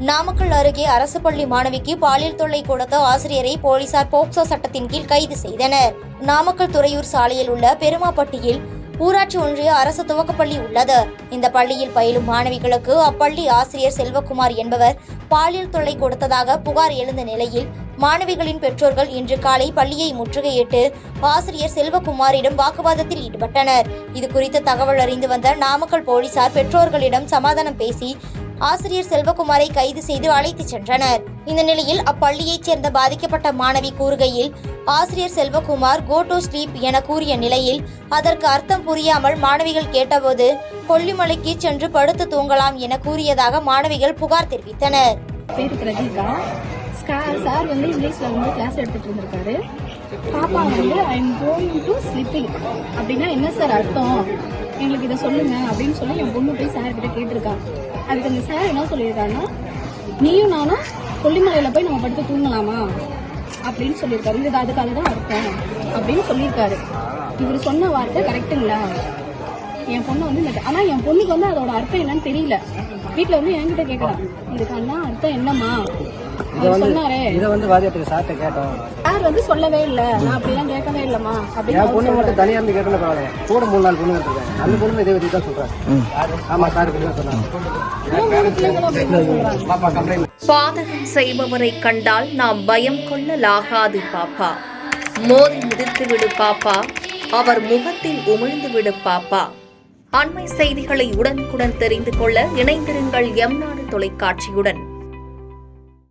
நாமக்கல் அருகே அரசு பள்ளி மாணவிக்கு பாலியல் தொல்லை கொடுத்த ஆசிரியரை போலீசார் போக்சோ சட்டத்தின் கீழ் கைது செய்தனர். நாமக்கல் துறையூர் சாலையில் உள்ள பெருமாப்பட்டியில் ஊராட்சி ஒன்றிய அரசு துவக்கப்பள்ளி உள்ளது. இந்த பள்ளியில் பயிலும் மாணவிகளுக்கு அப்பள்ளி ஆசிரியர் செல்வகுமார் என்பவர் பாலியல் தொல்லை கொடுத்ததாக புகார் எழுந்த நிலையில் மாணவிகளின் பெற்றோர்கள் இன்று காலை பள்ளியை முற்றுகையிட்டு ஆசிரியர் செல்வகுமாரிடம் வாக்குவாதத்தில் ஈடுபட்டனர். இது குறித்து தகவல் அறிந்து வந்த நாமக்கல் போலீசார் பெற்றோர்களிடம் சமாதானம் பேசி ஆசிரியர் செல்வகுமாரை கைது செய்து அழைத்துச் சென்றனர். இந்த நிலையில் அப்பள்ளியைச் சேர்ந்த பாதிக்கப்பட்ட மாணவி கூறுகையில், ஆசிரியர் செல்வகுமார் கோ டு ஸ்லீப் என கூறிய நிலையில் அதற்கு அர்த்தம் புரியாமல் மாணவிகள் கேட்டபோது கொல்லிமலைக்கு சென்று படுத்து தூங்கலாம் என கூறியதாக மாணவிகள் புகார் தெரிவித்தனர். பேரு பிரதீகா. சார் இங்கிலீஷ்ல கிளாஸ் எடுத்துட்டு இருந்திருக்காரு. பாப்பா I am going to sleeping அப்படின்னா என்ன சார் அர்த்தம், எங்களுக்கு இதை சொல்லுங்க அப்படின்னு சொல்லி என் பொண்ணு போய் சார் கிட்ட கேட்டிருக்கா. அதுக்கு அந்த சார் என்ன சொல்லியிருக்காருன்னா, நீயும் நானும் கொல்லிமலையில போய் நம்ம படுத்து தூங்கலாமா அப்படின்னு சொல்லியிருக்காரு. இது அதுக்காக தான் அர்த்தம் அப்படின்னு சொல்லியிருக்காரு. இவர் சொன்ன வார்த்தை கரெக்டுங்களா? என் பொண்ணு ஆனா என் பொண்ணுக்கு அதோட அர்த்தம் என்னன்னு தெரியல. வீட்டுல என்கிட்ட கேட்கலாம், இதுக்கான அர்த்தம் என்னம்மா சொன்னாரே. சார் சொல்லவே இல்ல, நான் அப்படிலாம் கேட்கவே இல்லம்மா அப்படின்னு. பொண்ணு மட்டும் தனியா இருந்து கேட்டல பரவாயில்ல, கூட 3-4 பொண்ணு இருக்காங்க. அந்த பொண்ணு இதே பத்தி தான் சொல்றாங்க. ஆமா சார் சொன்னாங்க. பாதகம் செய்பவரை கண்டால் நாம் பயம் கொள்ளலாகாது பாப்பா. மோதி மிதித்து விடு பாப்பா, அவர் முகத்தில் உமிழ்ந்து விடு பாப்பா. அண்மை செய்திகளை உடனுக்குடன் தெரிந்து கொள்ள இணைந்திருங்கள் எம் நாடு தொலைக்காட்சியுடன்.